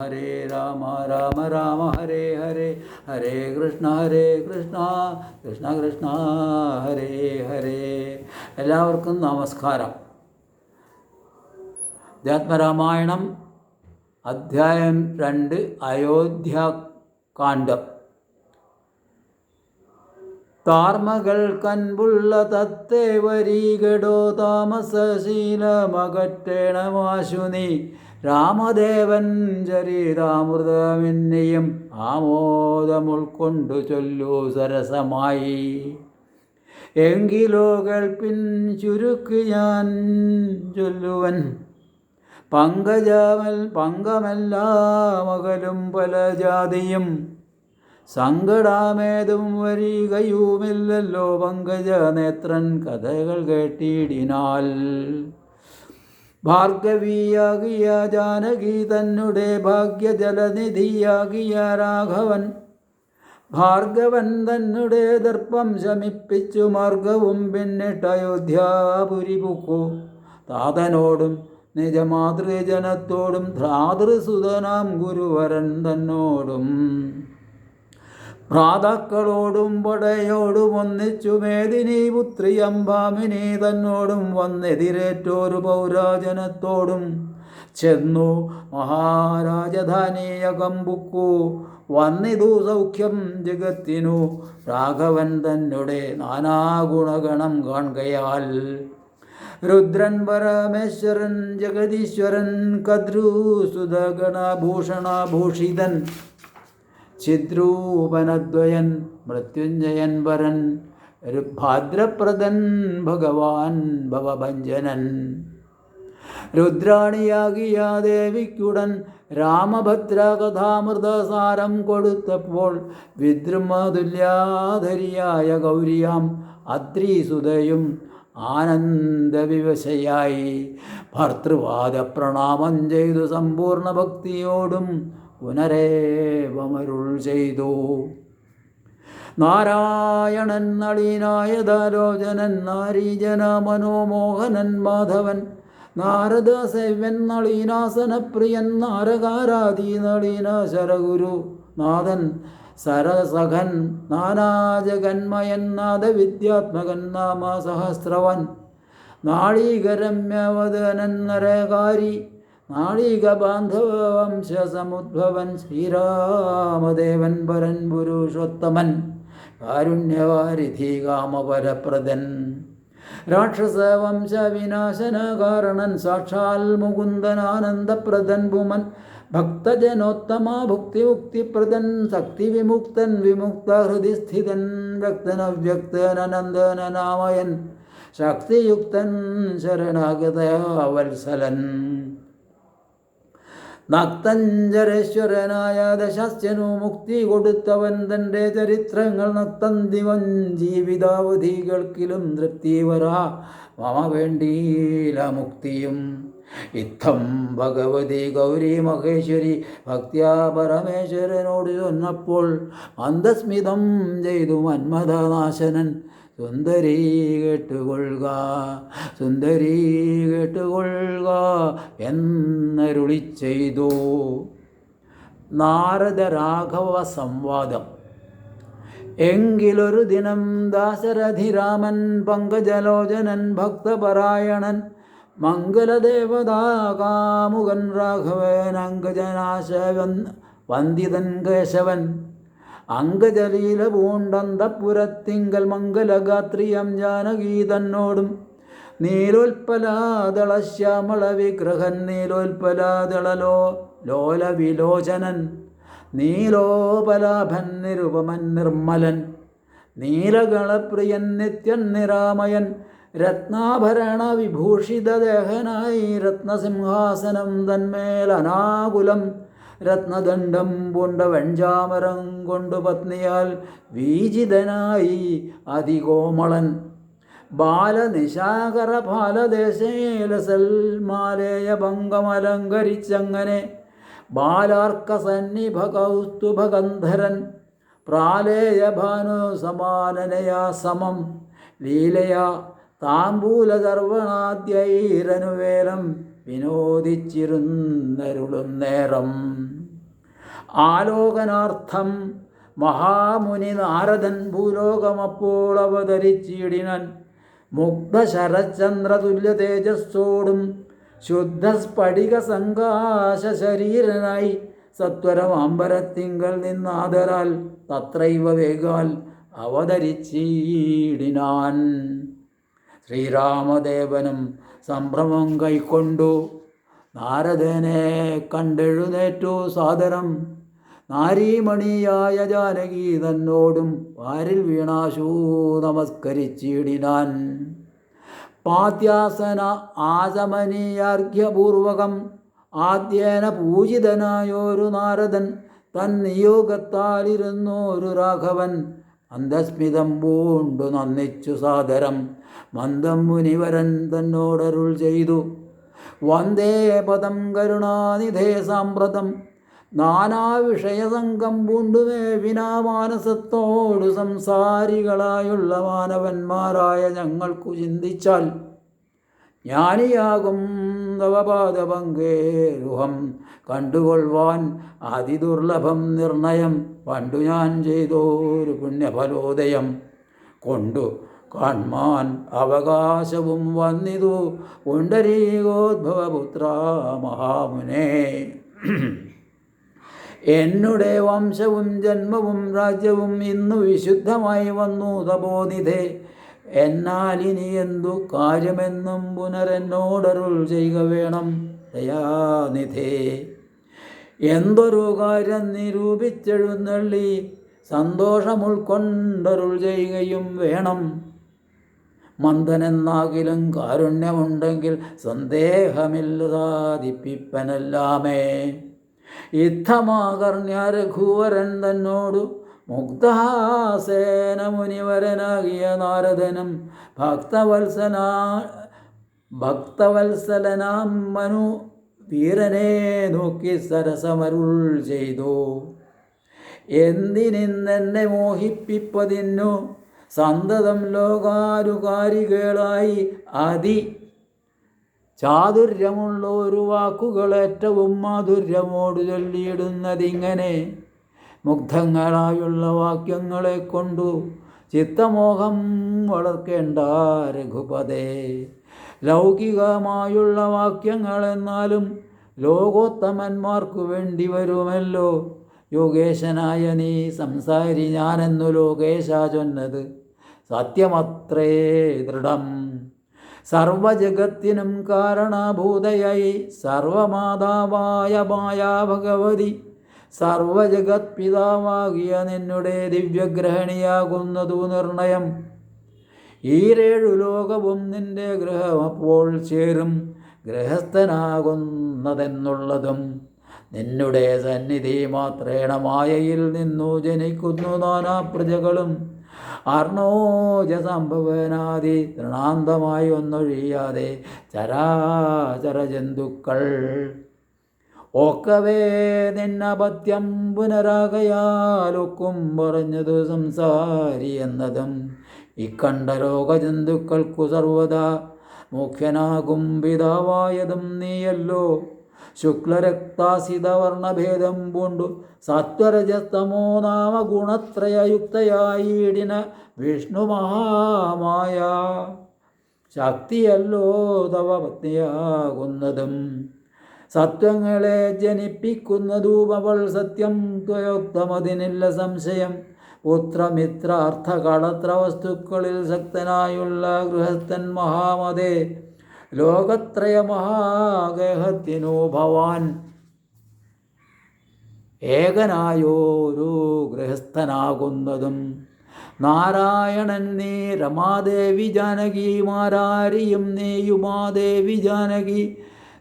ഹരേ രാമ രാമ രാമ ഹരേ ഹരേ, ഹരേ കൃഷ്ണ കൃഷ്ണ കൃഷ്ണ ഹരേ ഹരേ. എല്ലാവർക്കും നമസ്കാരം. അധ്യാത്മരാമായണം അധ്യായം 2 അയോധ്യാകാന്ഡം. താർമകൾ കൻപുള്ള തത്തേ വരീകടോ താമസശീലമകറ്റേണമാശുനി രാമദേവൻ ചരിതാമൃതമെന്നെയും ആമോദമുൾക്കൊണ്ടു ചൊല്ലു സരസമായി. എങ്കിലോ കേൾപ്പിൻ ചുരുക്ക് ഞാൻ ചൊല്ലുവൻ പങ്കമെല്ലാം അകലും പല ജാതിയും സങ്കടാമേതും വരികയുമില്ലല്ലോ പങ്കജനേത്രൻ കഥകൾ കേട്ടിടിനാൽ. ഭാർഗവിയാകിയ ജാനകി തന്നെ ഭാഗ്യജലനിധിയാകിയ രാഘവൻ ഭാർഗവൻ തന്നെ ദർപ്പം ശമിപ്പിച്ചു മാർഗവും പിന്നിട്ട് അയോധ്യാപുരി പുക്കു. താതനോടും നിജമാതൃജനത്തോടും ഭ്രാതൃസുതനാം ഗുരുവരൻ തന്നോടും ഭ്രാതാക്കളോടും പടയോടും ഒന്നിച്ചു മേദിനി പുത്രി അംബാമിനി തന്നോടും വന്നെതിരേറ്റോരു പൗരാജനത്തോടും ചെന്നു മഹാരാജധാനിയകം പുക്കു. വന്നിതു സൗഖ്യം ജഗത്തിനു രാഘവൻ തന്നെ നാനാഗുണഗണം കാൺകയാൽ. രുദ്രൻ പരമേശ്വരൻ ജഗദീശ്വരൻ കദ്രുസുതഗണഭൂഷണഭൂഷിതൻ ചിദ്രൂപനദ്വയൻ മൃത്യുഞ്ജയൻ വരൻ ഭാദ്രപ്രദൻ ഭഗവാൻ ഭവഭഞ്ജനൻ. രുദ്രാണിയാകിയ ദേവിക്കുടൻ രാമഭദ്ര കഥാമൃതസാരം കൊടുത്തപ്പോൾ വിദ്രുമതുല്യാധരിയായ ഗൗരിയാം അദ്രീസുതയും ആനന്ദവിവശയായി ഭർത്തൃവാദ പ്രണാമം ചെയ്തു സമ്പൂർണ്ണ ഭക്തിയോടും പുനരേവമരുൾ ചെയ്തു. നാരായണൻ നളിനായതാലോചനൻ നാരീജന മനോമോഹനൻ മാധവൻ നാരദസേവ്യൻ നളീനാസനപ്രിയൻ നാരകാരാധി നളീന ശരഗുരു നാഥൻ സരസഖൻ നാനാജഗന്മയൻ നാദവിദ്യാത്മകൻ നാമ സഹസ്രവൻ നാളീകരമ്യവദനൻ നരകാരി നാളിക ബാന്ധവ വംശസമുദ്ഭവൻ ശ്രീരാമദേവൻ പരൻ പുരുഷോത്തമൻ കാരുണ്യവാരിധി കാമപരപ്രദൻ രാക്ഷസവംശ വിനാശന കാരണൻ സാക്ഷാൽ മുകുന്ദൻ ആനന്ദപ്രദൻ ഭുമൻ ഭക്തജനോത്തമ ഭുക്തിമുക്തിപ്രദൻ ശക്തിവിമുക്തൻ വിമുക്ത ഹൃദിസ്ഥിതൻ വ്യക്തനവ്യക്തൻ അനന്തനാമയൻ ശക്തിയുക്തൻ ശരണാഗത വത്സലൻ നക്തഞ്ചരേശ്വരനായ ദശാസ്യനു മുക്തി കൊടുത്തവൻ തൻ്റെ ചരിത്രങ്ങൾ നക്തന്തിവൻ ജീവിതാവധികൾക്കിലും തൃപ്തി വരാ മമ വേണ്ടീല മുക്തിയും. ഇത്തം ഭഗവതി ഗൗരി മഹേശ്വരി ഭക്ത്യാ പരമേശ്വരനോട് ചൊന്നപ്പോൾ മന്ദസ്മിതം ചെയ്തു മന്മഥനാശനൻ സുന്ദരീ കേട്ടുകൊള്ളുക സുന്ദരീ കേട്ടുകൊള്ളുക എന്നരുളി ചെയ്തു. നാരദ രാഘവ സംവാദം. എങ്കിലൊരു ദിനം ദാശരഥിരാമൻ പങ്കജലോചനൻ ഭക്തപരായണൻ മംഗലദേവതാ കാമുകൻ രാഘവൻ അങ്കജനാശ വന്ദിതൻ കേശവൻ അങ്കജലീല പൂണ്ടന്തപുരത്തിങ്കൽ മംഗലഗാത്രിയം ജാനകി തന്നോടും നീലോൽപലാദളശ്യാമള വിഗ്രഹൻ നീലോൽപലാദളലോ ലോലവിലോചനൻ നീലോപലാഭൻ നിരുപമൻ നിർമ്മലൻ നീലഗണപ്രിയൻ നിത്യൻ നിരാമയൻ രത്നാഭരണ വിഭൂഷിതദേഹനായി രത്നസിംഹാസനം തന്മേൽ അനാകുലം രത്നദണ്ഡം പൂണ്ട വെഞ്ചാമരം കൊണ്ടു പത്നിയാൽ വീജിതനായി അതികോമളൻ ബാലനിശാകര ബാലദേശേലസൽമാലേയ ഭംഗമലങ്കരിച്ചങ്ങനെ ബാലാർക്ക സന്നിഭ കൗസ്തുഭഗന്ധരൻ പ്രാലേയ ഭാനു സമാനനയാ സമം ലീലയാ താമ്പൂലദർവണാദ്യൈരനുവേലം വിനോദിച്ചിരുന്നരുളും നേരം. ആലോകനാർത്ഥം മഹാമുനി നാരദൻ ഭൂലോകമപ്പോൾ അവതരിച്ചിടിനൻ. മുഗ്ധശരചന്ദ്ര തുല്യ തേജസ്സോടും ശുദ്ധസ്ഫടിക സങ്കാശ ശരീരനായി സത്വരം അമ്പരത്തിങ്കൽ നിന്നാദരാൽ തത്രൈവ വേഗാൽ അവതരിച്ചിടിനാൻ. ശ്രീരാമദേവനും സംഭ്രമം കൈക്കൊണ്ടു നാരദനെ കണ്ടെഴുന്നേറ്റു സാദരം. നാരീമണിയായ ജാനകി തന്നോടും വാരിൽ വീണാശു നമസ്കരിച്ചിടിനാൻ. പാത്യാസന ആചമനീയാർഘ്യപൂർവകം ആദ്യേന പൂജിതനായൊരു നാരദൻ തൻ നിയോഗത്താലിരുന്നോരു രാഘവൻ അന്തസ്മിതം പൂണ്ടു നന്ദിച്ചു സാദരം. മന്ദം മുനിവരൻ തന്നോടരുൾ ചെയ്തു, വന്ദേ പദം കരുണാനിധേ സാമ്പ്രതം. നാനാവിഷയസംഘം പൂണ്ടുമേ വിനാമാനസത്തോടു സംസാരികളായുള്ള മാനവന്മാരായ ഞങ്ങൾക്കു ചിന്തിച്ചാൽ ജ്ഞാനിയാകും തവപാദപങ്കേരുഹം കണ്ടുകൊള്ളുവാൻ അതിദുർലഭം നിർണയം. പണ്ടു ഞാൻ ചെയ്തോരു പുണ്യഫലോദയം കൊണ്ടു കാൺമാൻ അവകാശവും വന്നിതു പുണ്ഡരീകോദ്ഭവപുത്ര മഹാമുനേ. എന്നുടെ വംശവും ജന്മവും രാജ്യവും ഇന്നു വിശുദ്ധമായി വന്നു തപോനിധേ. എന്നാൽ ഇനി എന്തു കാര്യമെന്നും പുനരെന്നോടരുൾ ചെയ്യുക വേണം ദയാനിധേ. എന്തൊരു കാര്യം നിരൂപിച്ചെഴുന്നള്ളി സന്തോഷമുൾക്കൊണ്ടരുൾ ചെയ്യുകയും വേണം. മന്ദനെന്നാകിലും കാരുണ്യമുണ്ടെങ്കിൽ സന്ദേഹമില്ല സാധിപ്പിപ്പനെല്ലാമേ. യുദ്ധമാകർണ്യ രഘുവരൻ തന്നോടു മുഗ്ധാസേന മുനിവരനാകിയ നാരദനും ഭക്തവത്സലനാം മനു വീരനെ നോക്കി സരസമരുൾ ചെയ്തു. എന്തിനിന്നെന്നെ മോഹിപ്പിപ്പതിന്നു സന്തതം ലോകാരുകാരികളായി അതി ചാതുര്യമുള്ളൊരു വാക്കുകൾ ഏറ്റവും മാധുര്യമോട് ചൊല്ലിയിടുന്നതിങ്ങനെ. മുഗ്ധങ്ങളായുള്ള വാക്യങ്ങളെ കൊണ്ടു ചിത്തമോഹം വളർക്കേണ്ട രഘുപതേ. ലൗകികമായുള്ള വാക്യങ്ങളെന്നാലും ലോകോത്തമന്മാർക്കു വേണ്ടി വരുമല്ലോ. യോഗേശനായ നീ സംസാരി ഞാനെന്നു ലോകേശ ചൊന്നത് സത്യമത്രേ ദൃഢം. സർവജഗത്തിനും കാരണഭൂതയായി സർവമാതാവായ മായാ ഭഗവതി സർവജഗത് പിതാവാകിയ നിന്നുടെ ദിവ്യഗ്രഹണിയാകുന്നതു നിർണയം. ഈരേഴു ലോകവും നിന്റെ ഗൃഹമപ്പോൾ ചേരും ഗൃഹസ്ഥനാകുന്നതെന്നുള്ളതും. നിന്നുടെ സന്നിധി മാത്രേണ മായയിൽ നിന്നു ജനിക്കുന്നു നാനാ പ്രജകളും. അർണോജ സംഭവനാദി തൃണാന്തമായി ഒന്നൊഴിയാതെ ചരാചര ജന്തുക്കൾ ഒക്കവേ നിന്നപത്യം പുനരാകയാലൊക്കും പറഞ്ഞതു സംസാരി എന്നതും. ഇക്കണ്ട ലോകജന്തുക്കൾക്കു സർവദാ മുഖ്യനാകും പിതാവായതും നീയല്ലോ. ശുക്ലരക്താസിതവർണഭേദം പൂണ്ടു സത്വരജസ്തമോ നാമ ഗുണത്രയയുക്തയായിടിന വിഷ്ണു മഹാമായ ശക്തിയല്ലോ തവ പത്നിയാകുന്നതും. സത്വങ്ങളെ ജനിപ്പിക്കുന്നതൂപവൾ സത്യം ത്വയോക്തമതിനില്ല സംശയം. പുത്രമിത്രാർത്ഥകളത്ര വസ്തുക്കളിൽ ശക്തനായുള്ള ഗൃഹസ്ഥൻ മഹാമതേ. ലോകത്രയ മഹാഗേഹത്തിനു ഭവാൻ ഏകനായോരു ഗൃഹസ്ഥനാകുന്നതും. നാരായണൻ നീ രമാദേവി ജാനകി മാരാരിയും നീയുമാദേവി ജാനകി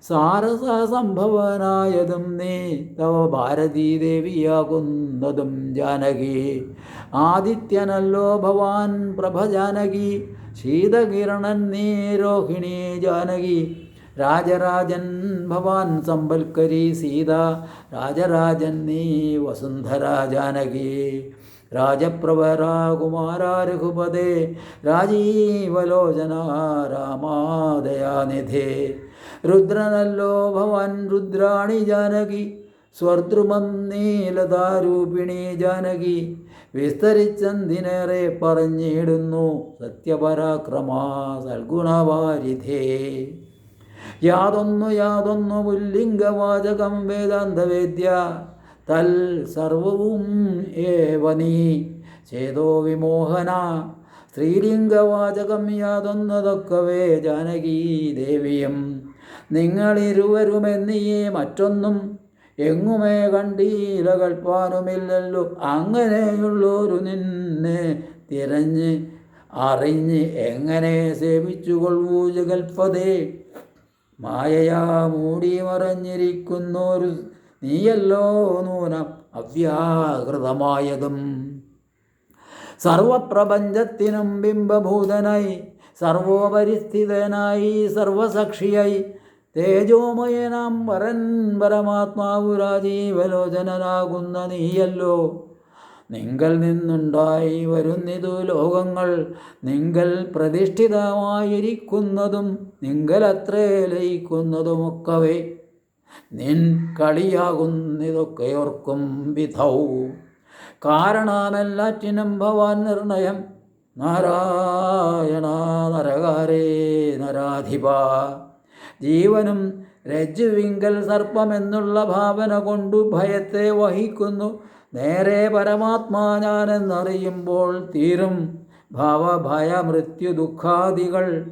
സാരസ സംഭവനായതും നീ തവ ഭാരതീദേവിയാകുന്നതും ജാനകി. ആദിത്യനല്ലോ ഭവാൻ പ്രഭ ജാനകി ശീതകിരണൻ നീ രോഹിണി ജാനകി. രാജരാജൻ ഭവാൻ സമ്പൽക്കരി സീത രാജരാജൻ നീ വസുന്ധര ജാനകി. രാജപ്രവരാകുമാര രഘുപതേ രാജീവലോചന രാമാദയാനിധേ. രുദ്രനല്ലോ ഭവാൻ രുദ്രാണി ജാനകി സ്വർദ്രുമം നീലതാരൂപിണി ജാനകി വിസ്തരിച്ചെന്തിനേറെ പറഞ്ഞിടുന്നു സത്യപരാക്രമാ സൽഗുണവാരിധേ. യാതൊന്നു പുല്ലിംഗവാചകം വേദാന്തവേദ്യ തൽ സർവവും ഏവ നീ ചേതോ വിമോഹന. സ്ത്രീലിംഗവാചകം യാതൊന്നതൊക്കവേ ജാനകീ ദേവിയും നിങ്ങളിരുവരുമെന്നിയേ മറ്റൊന്നും എങ്ങുമേ കണ്ടീല കൽപ്പാനുമില്ലല്ലോ. അങ്ങനെയുള്ളൊരു നിന്നെ തിരഞ്ഞ് അറിഞ്ഞ് എങ്ങനെ സേവിച്ചുകൊള്ളൂ ജഗൽപദേ. മായയാ മൂടി മറഞ്ഞിരിക്കുന്നൊരു നീയല്ലോ നൂനം അവ്യാകൃതമായതും. സർവപ്രപഞ്ചത്തിനും ബിംബഭൂതനായി സർവോപരിസ്ഥിതനായി സർവസാക്ഷിയായി തേജോമയനാം വരൻ പരമാത്മാവു രാജീവലോചനനാകുന്ന നീയല്ലോ. നിങ്കൽ നിന്നുണ്ടായി വരുന്നിതു ലോകങ്ങൾ നിങ്കൽ പ്രതിഷ്ഠിതമായിരിക്കുന്നതും നിങ്കലത്രേ ലയിക്കുന്നതുമൊക്കവേ നിൻ കളിയാകുന്നിതൊക്കെയോർക്കും വിധൗ. കാരണമെല്ലാറ്റിനും ഭവാൻ നിർണയം നാരായണ നരകാരേ നരാധിപ. ജീവനും രജ്ജുവിങ്കൽ സർപ്പമെന്നുള്ള ഭാവന കൊണ്ടു ഭയത്തെ വഹിക്കുന്നു. നേരെ പരമാത്മാ ഞാനെന്നറിയുമ്പോൾ തീരും ഭാവഭയ മൃത്യു ദുഃഖാദികൾ.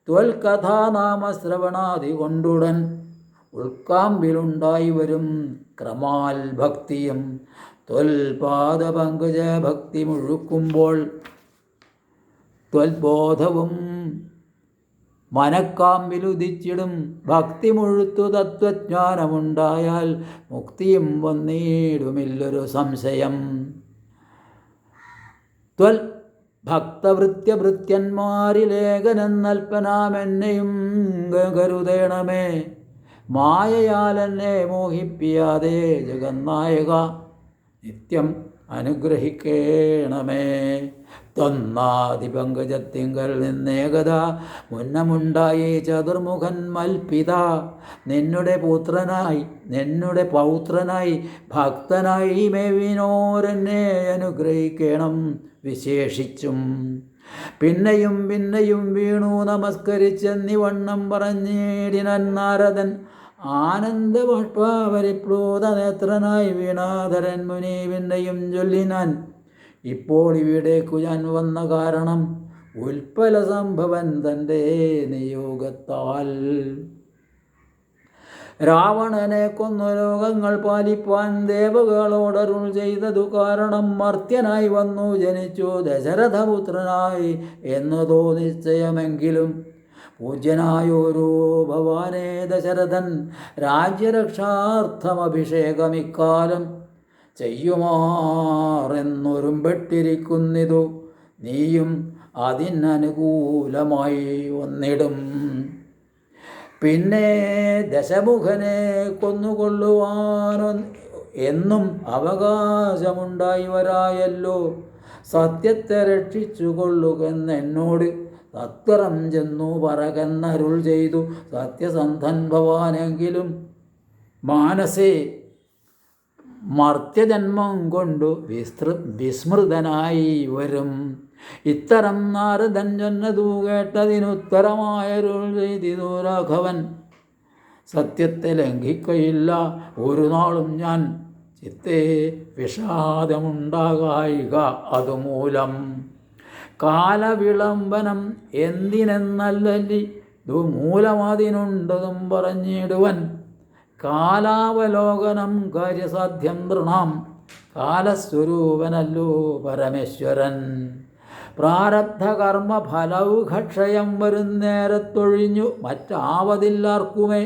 ത്വൽകഥാനാമശ്രവണാദി കൊണ്ടുടൻ ഉൾക്കാമ്പിലുണ്ടായി വരും ക്രമാൽ ഭക്തിയും. ത്വൽപാദപങ്കജ ഭക്തി മുഴുക്കുമ്പോൾ ത്വൽബോധവും മനക്കാമ്പിലുദിച്ചിടും. ഭക്തി മുഴുത്തു തത്വജ്ഞാനമുണ്ടായാൽ മുക്തിയും വന്നിടുമില്ലൊരു സംശയം. ത്വൽ ഭക്തവൃത്യഭൃത്യന്മാരിലേകനെന്നൽപ്പനാമെന്നെയും കരുതേണമേ. മായയാലെന്നെ മോഹിപ്പിയാതെ ജഗന്നായക നിത്യം അനുഗ്രഹിക്കേണമേ. ത്വന്നാദിപങ്കജത്തിങ്കൽ നിന്നേകത മുന്നമുണ്ടായി ചതുർമുഖൻ മൽപിത. നിന്നുടെ പുത്രനായി നിന്നുടെ പൗത്രനായി ഭക്തനായി മേവിനോരെന്നെ അനുഗ്രഹിക്കണം വിശേഷിച്ചും. പിന്നെയും പിന്നെയും വീണു നമസ്കരിച്ചെന്നിവണ്ണം പറഞ്ഞിടിനൻ നാരദൻ. ആനന്ദബാഷ്പരിപ്ലൂത നേത്രനായി വീണാധരൻ മുനി പിന്നെയും ചൊല്ലിനാൻ. ഇപ്പോൾ ഇവിടേക്കു ഞാൻ വന്ന കാരണം ഉൽപ്പല സംഭവൻ തൻ്റെ നിയോഗത്താൽ. രാവണനെ കൊന്നു ലോകങ്ങൾ പാലിപ്പാൻ ദേവകളോടരുൾ ചെയ്തതു കാരണം മർത്യനായി വന്നു ജനിച്ചു ദശരഥപുത്രനായി എന്നതോ നിശ്ചയമെങ്കിലും. പൂജ്യനായോരോ ഭവാനേ ദശരഥൻ രാജ്യരക്ഷാർത്ഥമഭിഷേകമിക്കാലം ചെയ്യുമാറെന്നൊരുമ്പെട്ടിരിക്കുന്നിതു. നീയും അതിനനുകൂലമായി വന്നിടും. പിന്നെ ദശമുഖനെ കൊന്നുകൊള്ളുവാനോ എന്നും അവകാശമുണ്ടായി വരായല്ലോ. സത്യത്തെ രക്ഷിച്ചു കൊള്ളുകെന്നെന്നോട് സത്വരം ചെന്നു പറകെന്നരുൾ ചെയ്തു. സത്യസന്ധൻ ഭവാനെങ്കിലും മാനസേ മർത്യജന്മം കൊണ്ടു വിസ്മൃതനായി വരും. ഇത്തരം നാരദൻ ചൊന്നതു കേട്ടതിനുത്തരമായരുൾ ചെയ്തിതു രാഘവൻ. സത്യത്തെ ലംഘിക്കയില്ല ഒരു നാളും ഞാൻ, ചിത്തേ വിഷാദമുണ്ടാകായിക അതുമൂലം. കാലവിളംബനം എന്തിനെന്നല്ലി ദുമൂലമതിനുണ്ടതും പറഞ്ഞിടുവൻ. കാലാവലോകനം കാര്യസാധ്യം നൃണാം കാലസ്വരൂപനല്ലോ പരമേശ്വരൻ. പ്രാരബ്ധകർമ്മ ഫലൗഘക്ഷയം വരുന്നേരത്തൊഴിഞ്ഞു മറ്റാവതില്ലാർക്കുമേ.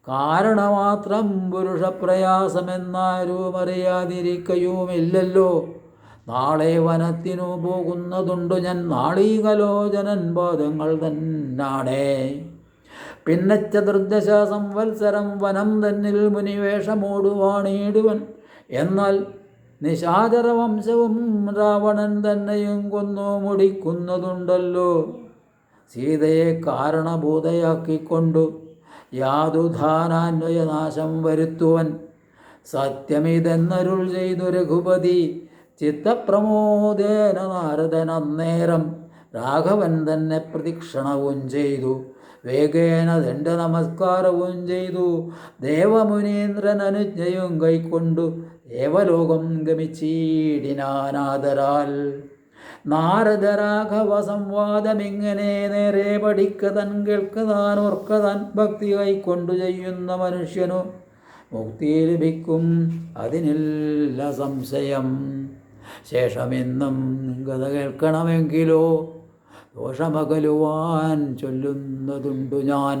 കാരണമാത്രം പുരുഷപ്രയാസമെന്നാരും അറിയാതിരിക്കയുമില്ലല്ലോ. നാളെ വനത്തിനു പോകുന്നതുണ്ടു ഞാൻ, നാളീകലോചനൻ പാദങ്ങൾ തന്നാണേ. പിന്നെ ചതുർദശ സംവത്സരം വനം തന്നിൽ മുനിവേഷമോടുവാണിടുവൻ. എന്നാൽ നിശാചരവംശവും രാവണൻ തന്നെയും കൊന്നു മുടിക്കുന്നതുണ്ടല്ലോ. സീതയെ കാരണഭൂതയാക്കിക്കൊണ്ടു യാതുധാനാന്വയനാശം വരുത്തുവൻ. സത്യമിതെന്നരുൾ ചെയ്തു രഘുപതി ചിത്തപ്രമോദേന. നാരദൻ അന്നേരം രാഘവൻ തന്നെ പ്രദക്ഷിണവും ചെയ്തു, വേഗേന ദണ്ഡ നമസ്കാരവും ചെയ്തു. ദേവമുനീന്ദ്രൻ അനുജ്ഞയും കൈക്കൊണ്ടു ദേവലോകം ഗമിച്ചീടിനാനാദരാൽ. നാരദ രാഘവ സംവാദമിങ്ങനെ നേരെ പഠിക്കതൻ കേൾക്കതാൻ ഓർക്കതാൻ. ഭക്തി കൈക്കൊണ്ടു ചെയ്യുന്ന മനുഷ്യനു മുക്തി ലഭിക്കും, അതിനില്ല സംശയം. ശേഷമെന്നും കഥ കേൾക്കണമെങ്കിലോ ദോഷമകലുവാൻ ചൊല്ലുന്നതുണ്ടു ഞാൻ.